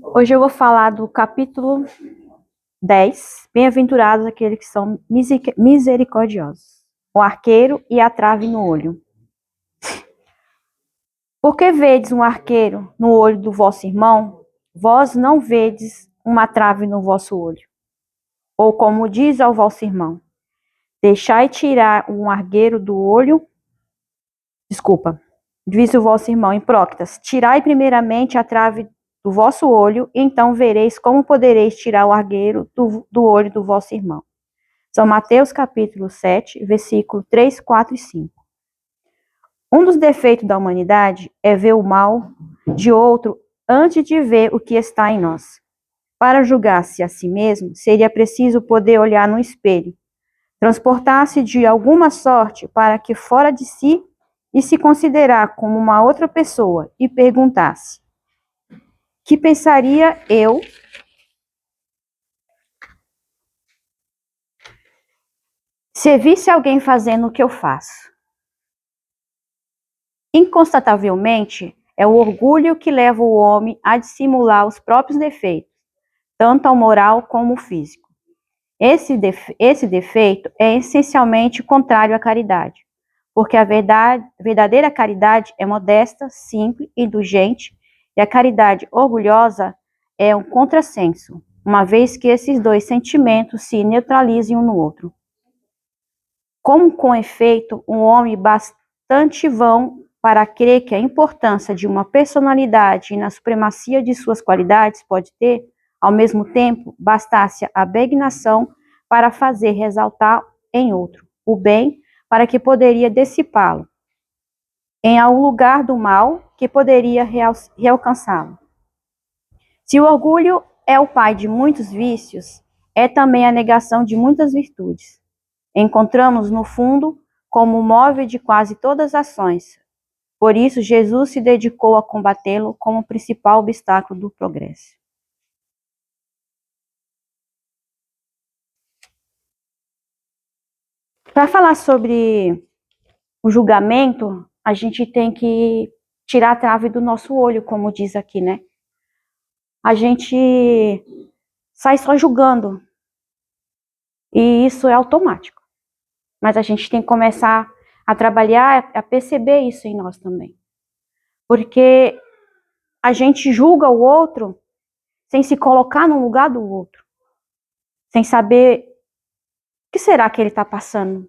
Hoje eu vou falar do capítulo 10. Bem-aventurados aqueles que são misericordiosos. O arqueiro e a trave no olho. Por que vedes um arqueiro no olho do vosso irmão? Vós não vedes uma trave no vosso olho. Ou como diz ao vosso irmão, deixai tirar um arqueiro do olho. Diz o vosso irmão Hipócritas, tirai primeiramente a trave do vosso olho, então vereis como podereis tirar o argueiro do olho do vosso irmão. São Mateus capítulo 7, versículo 3, 4 e 5. Um dos defeitos da humanidade é ver o mal de outro antes de ver o que está em nós. Para julgar-se a si mesmo, seria preciso poder olhar no espelho, transportar-se de alguma sorte para que fora de si e se considerar como uma outra pessoa e perguntar-se: que pensaria eu se visse alguém fazendo o que eu faço? Inconstatavelmente, é o orgulho que leva o homem a dissimular os próprios defeitos, tanto ao moral como ao físico. Esse defeito é essencialmente contrário à caridade, porque a verdadeira caridade é modesta, simples, indulgente, e a caridade orgulhosa é um contrassenso, uma vez que esses dois sentimentos se neutralizam um no outro. Como, com efeito, um homem bastante vão para crer que a importância de uma personalidade e na supremacia de suas qualidades pode ter, ao mesmo tempo, bastasse a abnegação para fazer ressaltar em outro o bem para que poderia dissipá-lo, em algum lugar do mal que poderia realcançá-lo. Se o orgulho é o pai de muitos vícios, é também a negação de muitas virtudes. Encontramos, no fundo, como o móvel de quase todas as ações. Por isso, Jesus se dedicou a combatê-lo como principal obstáculo do progresso. Para falar sobre o julgamento, a gente tem que tirar a trave do nosso olho, como diz aqui, né? A gente sai só julgando, e isso é automático. Mas a gente tem que começar a trabalhar, a perceber isso em nós também. Porque a gente julga o outro sem se colocar no lugar do outro. Sem saber o que será que ele está passando.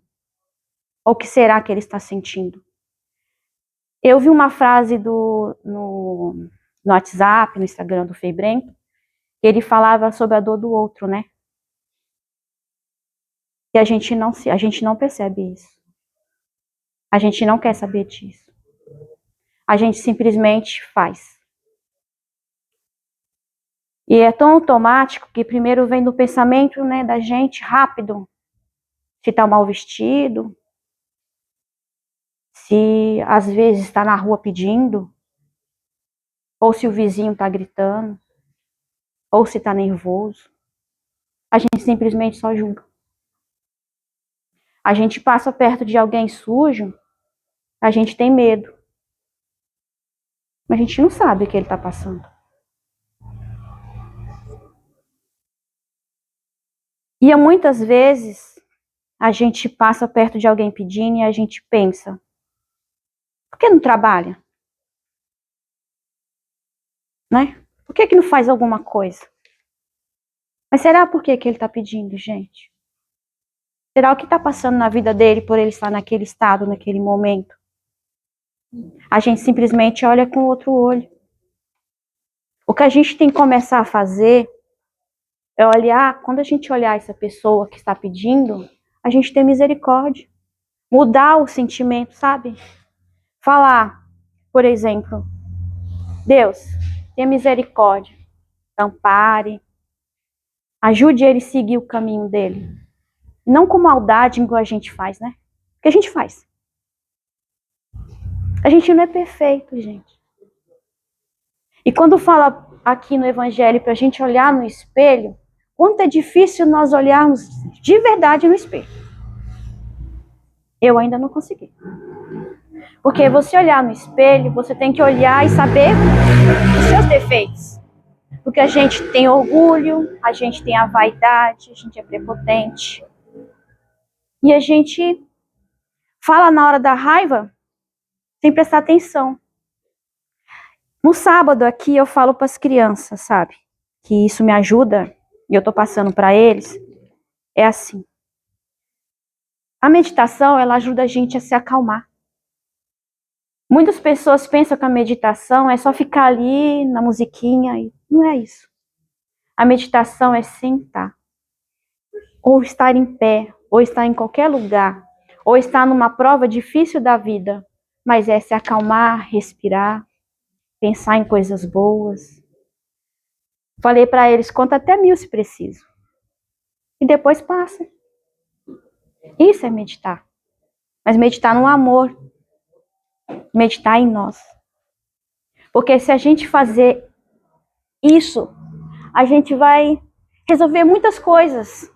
Ou o que será que ele está sentindo. Eu vi uma frase no WhatsApp, no Instagram do Febrem, que ele falava sobre a dor do outro, né? E a gente não percebe isso. A gente não quer saber disso. A gente simplesmente faz. E é tão automático que primeiro vem do pensamento, né, da gente rápido. Se está mal vestido, se às vezes está na rua pedindo, ou se o vizinho está gritando, ou se está nervoso. A gente simplesmente só julga. A gente passa perto de alguém sujo, a gente tem medo. Mas a gente não sabe o que ele está passando. E muitas vezes a gente passa perto de alguém pedindo e a gente pensa: por que não trabalha? Né? Por que não faz alguma coisa? Mas será por que ele está pedindo, gente? Será o que está passando na vida dele por ele estar naquele estado, naquele momento? A gente simplesmente olha com outro olho. O que a gente tem que começar a fazer é olhar, quando a gente olhar essa pessoa que está pedindo, a gente ter misericórdia. Mudar o sentimento, sabe? Falar, por exemplo, Deus, tenha misericórdia, ampare, ajude ele a seguir o caminho dele. Não com maldade, igual a gente faz, né? Porque a gente faz. A gente não é perfeito, gente. E quando fala aqui no Evangelho para a gente olhar no espelho, quanto é difícil nós olharmos de verdade no espelho. Eu ainda não consegui. Porque você olhar no espelho, você tem que olhar e saber os seus defeitos. Porque a gente tem orgulho, a gente tem a vaidade, a gente é prepotente. E a gente fala na hora da raiva sem prestar atenção. No sábado aqui eu falo para as crianças, sabe? Que isso me ajuda e eu tô passando para eles. É assim. A meditação, ela ajuda a gente a se acalmar. Muitas pessoas pensam que a meditação é só ficar ali na musiquinha e não é isso. A meditação é sentar, ou estar em pé, ou estar em qualquer lugar, ou estar numa prova difícil da vida, mas é se acalmar, respirar, pensar em coisas boas. Falei para eles, conta até 1000 se preciso. E depois passa. Isso é meditar. Mas meditar no amor. Meditar em nós. Porque se a gente fazer isso, a gente vai resolver muitas coisas.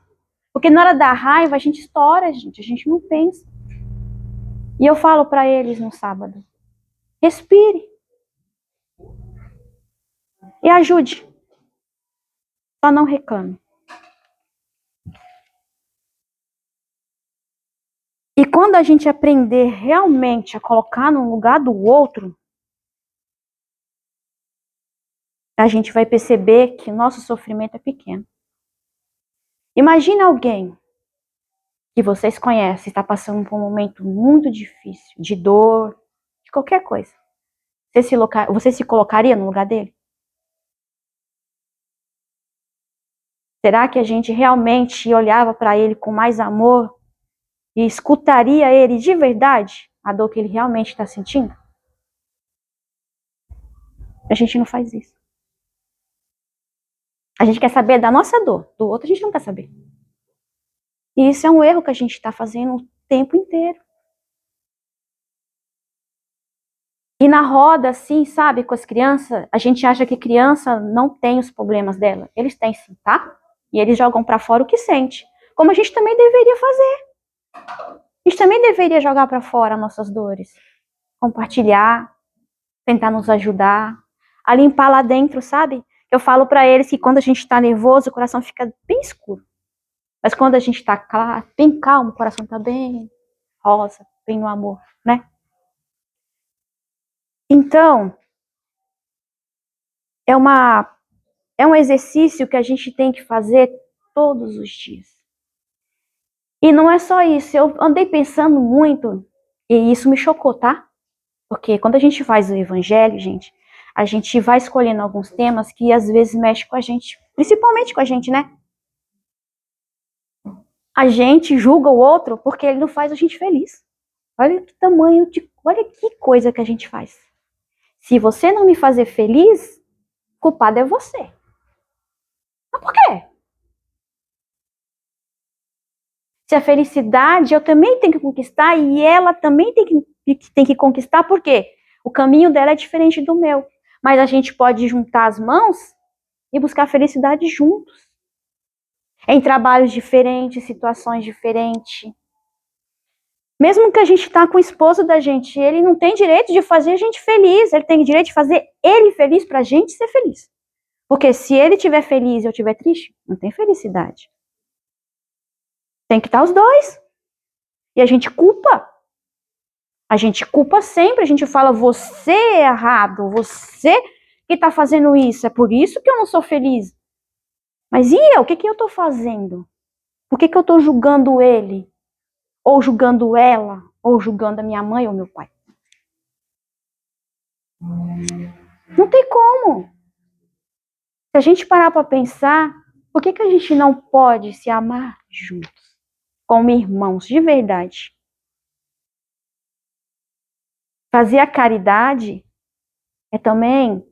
Porque na hora da raiva a gente estoura, gente. A gente não pensa. E eu falo para eles no sábado. Respire. E ajude. Só não reclame. E quando a gente aprender realmente a colocar no lugar do outro, a gente vai perceber que o nosso sofrimento é pequeno. Imagina alguém que vocês conhecem está passando por um momento muito difícil, de dor, de qualquer coisa. Você se colocaria no lugar dele? Será que a gente realmente olhava para ele com mais amor e escutaria ele de verdade, a dor que ele realmente está sentindo? A gente não faz isso. A gente quer saber da nossa dor, do outro a gente não quer saber. E isso é um erro que a gente está fazendo o tempo inteiro. E na roda, assim, sabe, com as crianças, a gente acha que criança não tem os problemas dela. Eles têm sim, tá? E eles jogam para fora o que sente. Como a gente também deveria fazer. A gente também deveria jogar para fora nossas dores. Compartilhar, tentar nos ajudar, a limpar lá dentro, sabe? Eu falo para eles que quando a gente tá nervoso, o coração fica bem escuro. Mas quando a gente tá bem calmo, o coração tá bem rosa, bem no amor, né? Então, é um exercício que a gente tem que fazer todos os dias. E não é só isso, eu andei pensando muito, e isso me chocou, tá? Porque quando a gente faz o evangelho, gente, a gente vai escolhendo alguns temas que às vezes mexem com a gente, principalmente com a gente, né? A gente julga o outro porque ele não faz a gente feliz. Olha que tamanho de, olha que coisa que a gente faz. Se você não me fazer feliz, culpado é você. Mas por quê? Se a felicidade eu também tenho que conquistar e ela também tem que conquistar, por quê? O caminho dela é diferente do meu. Mas a gente pode juntar as mãos e buscar felicidade juntos. Em trabalhos diferentes, situações diferentes. Mesmo que a gente tá com o esposo da gente, ele não tem direito de fazer a gente feliz, ele tem direito de fazer ele feliz pra gente ser feliz. Porque se ele estiver feliz e eu estiver triste, não tem felicidade. Tem que estar os dois. E a gente culpa. A gente culpa sempre, a gente fala, você é errado, você que tá fazendo isso, é por isso que eu não sou feliz. Mas e eu? O que eu tô fazendo? Por que eu tô julgando ele? Ou julgando ela? Ou julgando a minha mãe ou meu pai? Não tem como. Se a gente parar para pensar, por que a gente não pode se amar juntos, como irmãos de verdade? Fazer a caridade é também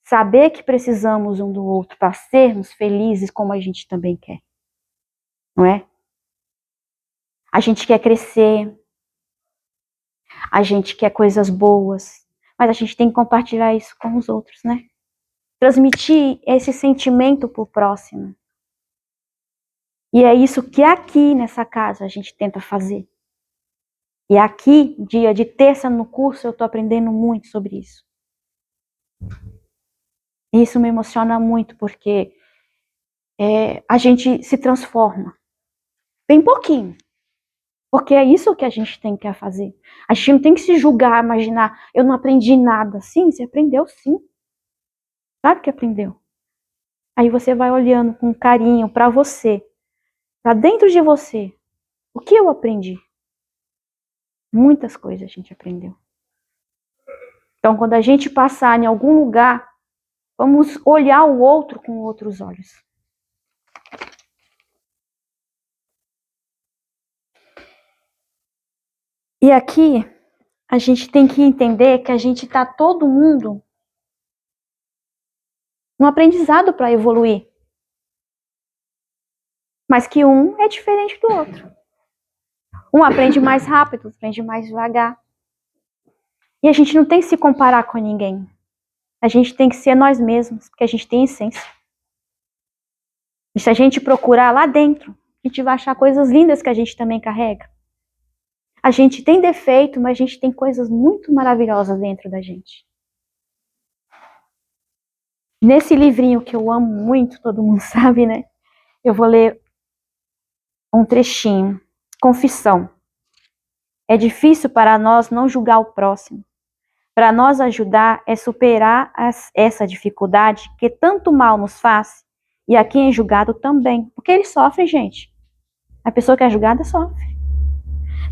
saber que precisamos um do outro para sermos felizes como a gente também quer, não é? A gente quer crescer, a gente quer coisas boas, mas a gente tem que compartilhar isso com os outros, né? Transmitir esse sentimento pro próximo. E é isso que aqui nessa casa a gente tenta fazer. E aqui, dia de terça no curso, eu estou aprendendo muito sobre isso. E isso me emociona muito, porque a gente se transforma. Bem pouquinho. Porque é isso que a gente tem que fazer. A gente não tem que se julgar, imaginar, eu não aprendi nada. Sim, você aprendeu sim. Claro que aprendeu. Aí você vai olhando com carinho para você, para dentro de você. O que eu aprendi? Muitas coisas a gente aprendeu. Então, quando a gente passar em algum lugar, vamos olhar o outro com outros olhos. E aqui, a gente tem que entender que a gente está todo mundo no aprendizado para evoluir. Mas que um é diferente do outro. Um aprende mais rápido, outro aprende mais devagar. E a gente não tem que se comparar com ninguém. A gente tem que ser nós mesmos, porque a gente tem essência. E se a gente procurar lá dentro, a gente vai achar coisas lindas que a gente também carrega. A gente tem defeito, mas a gente tem coisas muito maravilhosas dentro da gente. Nesse livrinho que eu amo muito, todo mundo sabe, né? Eu vou ler um trechinho. Confissão. É difícil para nós não julgar o próximo. Para nós ajudar é superar essa dificuldade que tanto mal nos faz e a quem é julgado também. Porque ele sofre, gente. A pessoa que é julgada sofre.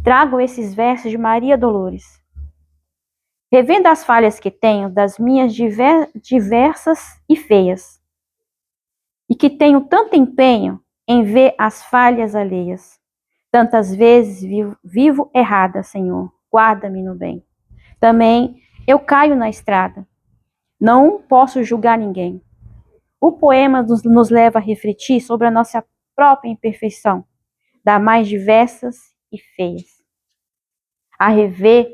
Trago esses versos de Maria Dolores. Revendo as falhas que tenho das minhas diversas e feias, e que tenho tanto empenho em ver as falhas alheias. Tantas vezes vivo errada, Senhor, guarda-me no bem. Também eu caio na estrada, não posso julgar ninguém. O poema nos leva a refletir sobre a nossa própria imperfeição, das mais diversas e feias. A rever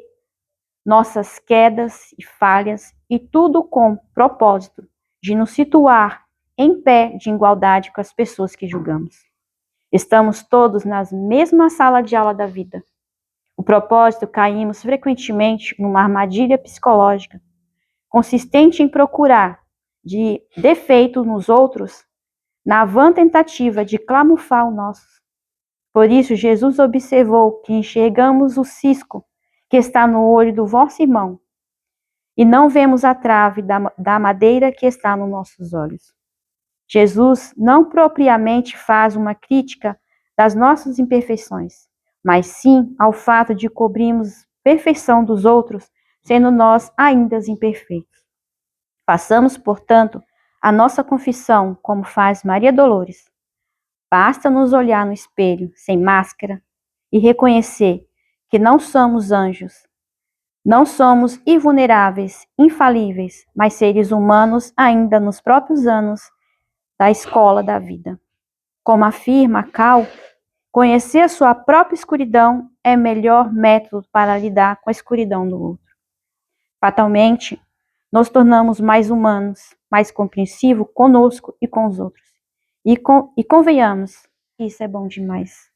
nossas quedas e falhas, e tudo com propósito de nos situar em pé de igualdade com as pessoas que julgamos. Estamos todos na mesma sala de aula da vida. O propósito caímos frequentemente numa armadilha psicológica, consistente em procurar de defeito nos outros, na vã tentativa de camuflar o nosso. Por isso, Jesus observou que enxergamos o cisco que está no olho do vosso irmão, e não vemos a trave da madeira que está nos nossos olhos. Jesus não propriamente faz uma crítica das nossas imperfeições, mas sim ao fato de cobrirmos perfeição dos outros, sendo nós ainda imperfeitos. Façamos, portanto, a nossa confissão como faz Maria Dolores. Basta nos olhar no espelho, sem máscara, e reconhecer que não somos anjos, não somos invulneráveis, infalíveis, mas seres humanos ainda nos próprios anos da escola da vida. Como afirma Cal, conhecer a sua própria escuridão é o melhor método para lidar com a escuridão do outro. Fatalmente, nos tornamos mais humanos, mais compreensivos conosco e com os outros. E convenhamos, isso é bom demais.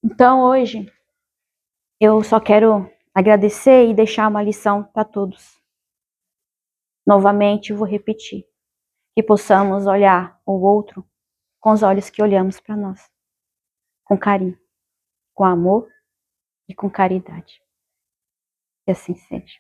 Então, hoje, eu só quero agradecer e deixar uma lição para todos. Novamente, vou repetir, que possamos olhar o outro com os olhos que olhamos para nós, com carinho, com amor e com caridade. Que assim seja.